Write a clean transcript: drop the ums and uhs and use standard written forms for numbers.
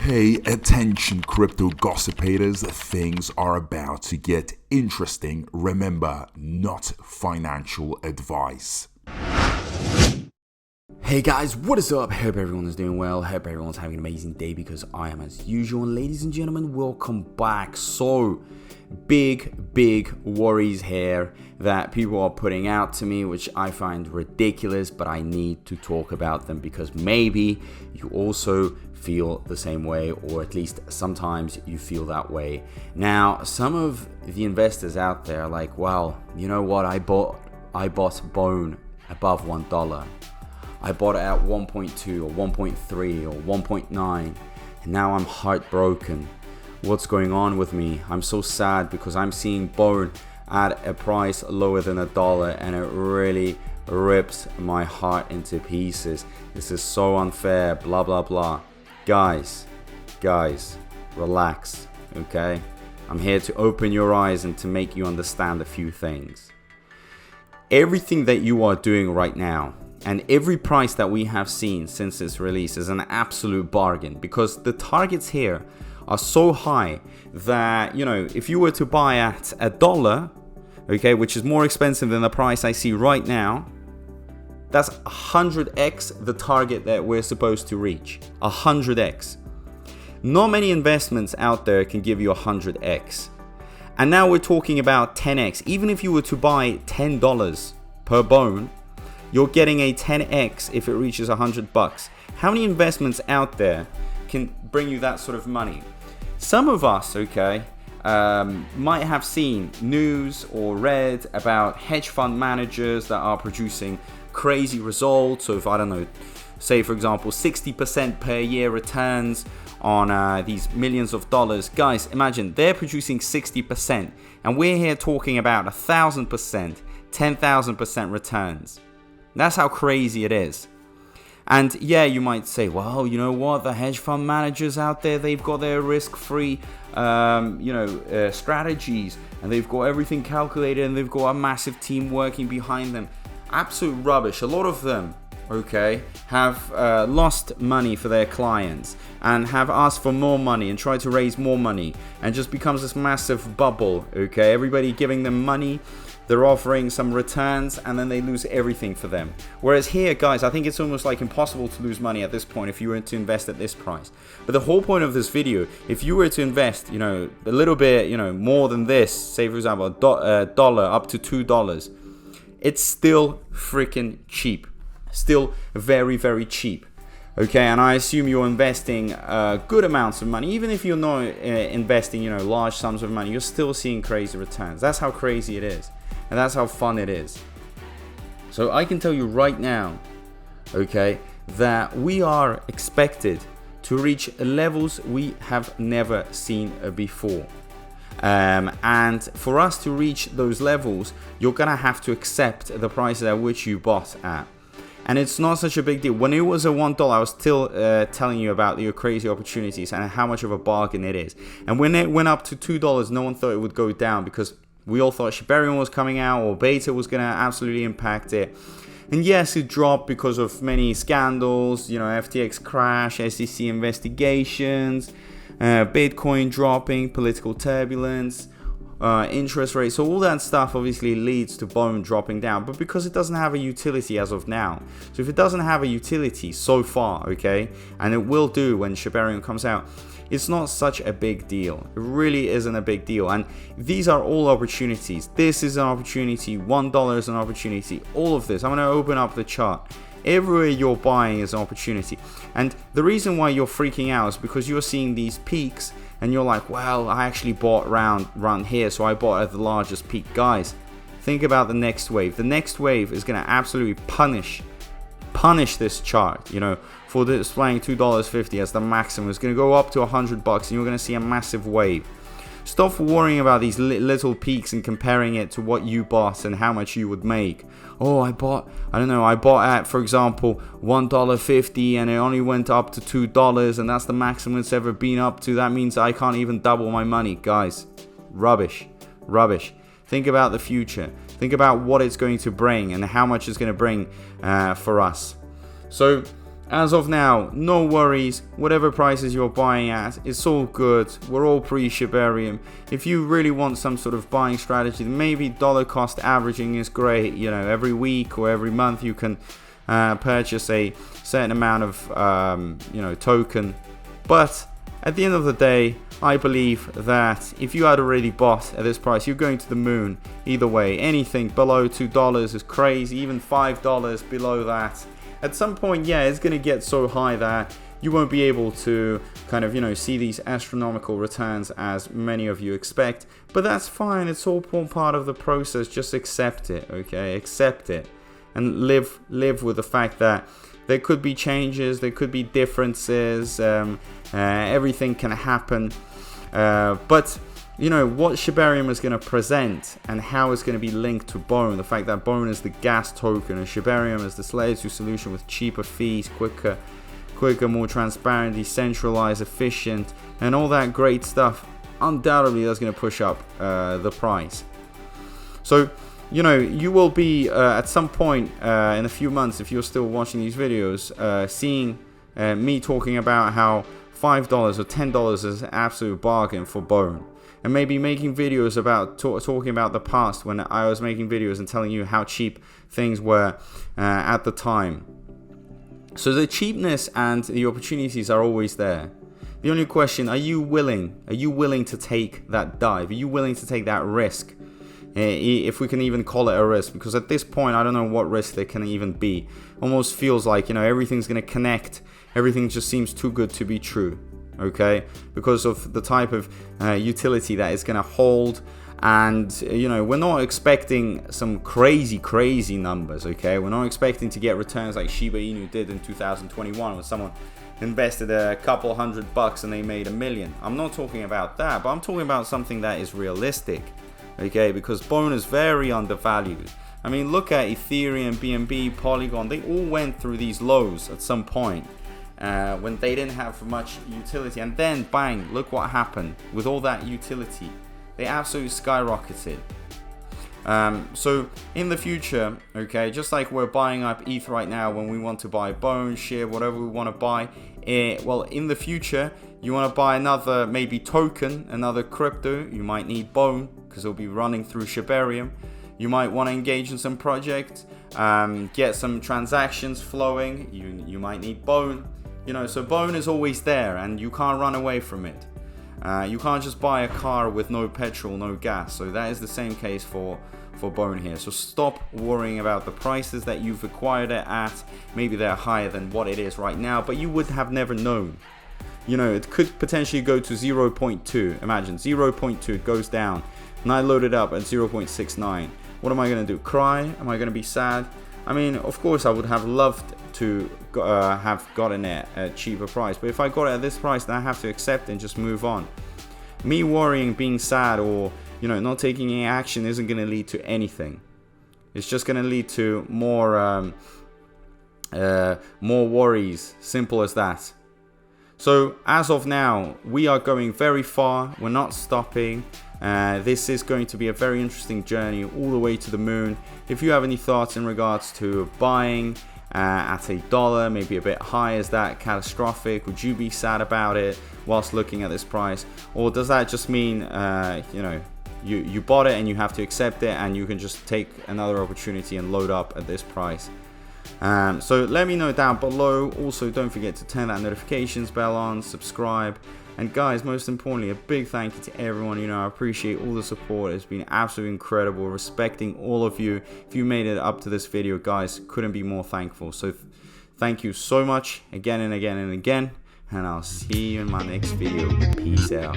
Hey, attention crypto gossipators, things are about to get interesting. Remember, not financial advice. Hey guys, what is up? Hope everyone is doing well. Hope everyone's having an amazing day because I am as usual. And ladies and gentlemen, welcome back. So, big worries here that people are putting out to me, which I find ridiculous, but I need to talk about them because maybe you also feel the same way, or at least sometimes you feel that way. Now, some of the investors out there are like, well, you know what? I bought Bone above $1. I bought it at 1.2 or 1.3 or 1.9, and now I'm heartbroken. What's going on with me? I'm so sad because I'm seeing Bone at a price lower than $1, and it really rips my heart into pieces. This is so unfair, blah blah blah. Guys, relax, okay? I'm here to open your eyes and to make you understand a few things. Everything that you are doing right now and every price that we have seen since its release is an absolute bargain, because the targets here are so high that, you know, if you were to buy at $1, okay, which is more expensive than the price I see right now, that's 100x the target that we're supposed to reach. 100x. Not many investments out there can give you 100x. And now we're talking about 10x. Even if you were to buy $10 per Bone, you're getting a 10x if it reaches $100. How many investments out there can bring you that sort of money? Some of us, okay, might have seen news or read about hedge fund managers that are producing crazy results of, I don't know, say for example 60% per year returns on these millions of dollars. Guys, imagine they're producing 60% and we're here talking about 1,000%, 10,000% returns. That's how crazy it is. And yeah, you might say, well, you know what, the hedge fund managers out there, they've got their risk-free strategies, and they've got everything calculated, and they've got a massive team working behind them. Absolute rubbish. A lot of them, okay, have lost money for their clients and have asked for more money and tried to raise more money, and just becomes this massive bubble, okay? Everybody giving them money, they're offering some returns, and then they lose everything for them. Whereas here, guys, I think it's almost like impossible to lose money at this point if you were to invest at this price. But the whole point of this video, if you were to invest, you know, a little bit, you know, more than this, say for example, $1 up to $2, it's still freaking cheap. Still very cheap. Okay, and I assume you're investing good amounts of money. Even if you're not investing, you know, large sums of money, you're still seeing crazy returns. That's how crazy it is. And that's how fun it is. So I can tell you right now, okay, that we are expected to reach levels we have never seen before. And for us to reach those levels, you're gonna have to accept the prices at which you bought at. And it's not such a big deal. When it was at $1, I was still telling you about your crazy opportunities and how much of a bargain it is. And when it went up to $2, no one thought it would go down because we all thought SHIBARIUM was coming out or beta was going to absolutely impact it. And yes, it dropped because of many scandals, you know, FTX crash, SEC investigations, Bitcoin dropping, political turbulence, interest rates. So all that stuff obviously leads to Bone dropping down, but because it doesn't have a utility as of now. So if it doesn't have a utility so far, okay, and it will do when SHIBARIUM comes out, it's not such a big deal. It really isn't a big deal. And these are all opportunities. This is an opportunity. $1 is an opportunity. All of this. I'm going to open up the chart. Everywhere you're buying is an opportunity. And the reason why you're freaking out is because you're seeing these peaks and you're like, well, I actually bought around here, so I bought at the largest peak. Guys, think about the next wave. The next wave is going to absolutely punish this chart, you know, for displaying $2.50 as the maximum. It's going to go up to $100 and you're going to see a massive wave. Stop worrying about these little peaks and comparing it to what you bought and how much you would make. Oh, I bought at, for example, $1.50 and it only went up to $2 and that's the maximum it's ever been up to. That means I can't even double my money. Guys, rubbish. Think about the future. Think about what it's going to bring and how much it's going to bring for us. So as of now, no worries. Whatever prices you're buying at, it's all good. We're all pre-Shibarium. If you really want some sort of buying strategy, then maybe dollar cost averaging is great. You know, every week or every month you can purchase a certain amount of token. But at the end of the day, I believe that if you had already bought at this price, you're going to the moon either way. Anything below $2 is crazy. Even $5 below that, at some point, yeah, it's going to get so high that you won't be able to kind of, see these astronomical returns as many of you expect. But that's fine. It's all part of the process. Just accept it, okay? Accept it and live with the fact that there could be changes, there could be differences, everything can happen. But what Shibarium is going to present and how it's going to be linked to Bone, the fact that Bone is the gas token and Shibarium is this layer 2 solution with cheaper fees, quicker, more transparent, decentralized, efficient, and all that great stuff, undoubtedly that's going to push up the price. So, you will be at some point in a few months, if you're still watching these videos, seeing me talking about how $5 or $10 is an absolute bargain for Bone. And maybe making videos about talking about the past when I was making videos and telling you how cheap things were at the time. So the cheapness and the opportunities are always there. The only question, are you willing to take that dive? Are you willing to take that risk? If we can even call it a risk, because at this point I don't know what risk there can even be. Almost feels like everything's going to connect. Everything just seems too good to be true. Okay, because of the type of utility that it's going to hold, and we're not expecting some crazy numbers. Okay, we're not expecting to get returns like Shiba Inu did in 2021 when someone invested a couple $100 and they made $1 million. I'm not talking about that, but I'm talking about something that is realistic. Okay, because Bone is very undervalued. I mean, look at Ethereum, BNB, Polygon. They all went through these lows at some point. When they didn't have much utility, and then bang, look what happened with all that utility. They absolutely skyrocketed. So in the future, okay, just like we're buying up ETH right now when we want to buy Bone, SHIB, whatever we want to buy, well, in the future you want to buy another maybe token, another crypto, you might need Bone because it'll be running through Shibarium. You might want to engage in some projects, get some transactions flowing. You might need Bone. So Bone is always there and you can't run away from it. You can't just buy a car with no petrol, no gas. So that is the same case for Bone here. So stop worrying about the prices that you've acquired it at. Maybe they're higher than what it is right now, but you would have never known. It could potentially go to 0.2. Imagine 0.2, it goes down. And I load it up at 0.69. What am I going to do? Cry? Am I going to be sad? I mean, of course I would have loved to have gotten it at a cheaper price, but if I got it at this price, then I have to accept it and just move on. Me worrying, being sad, or not taking any action isn't going to lead to anything. It's just going to lead to more worries. Simple as that. So as of now, we are going very far. We're not stopping. This is going to be a very interesting journey all the way to the moon. If you have any thoughts in regards to buying at $1, maybe a bit high, is that catastrophic? Would you be sad about it whilst looking at this price? Or does that just mean you bought it and you have to accept it and you can just take another opportunity and load up at this price? So let me know down below. Also, don't forget to turn that notifications bell on, subscribe, and guys, most importantly, a big thank you to everyone. I appreciate all the support. It's been absolutely incredible, respecting all of you. If you made it up to this video, guys, couldn't be more thankful. So thank you so much again and again and again, and I'll see you in my next video. Peace out.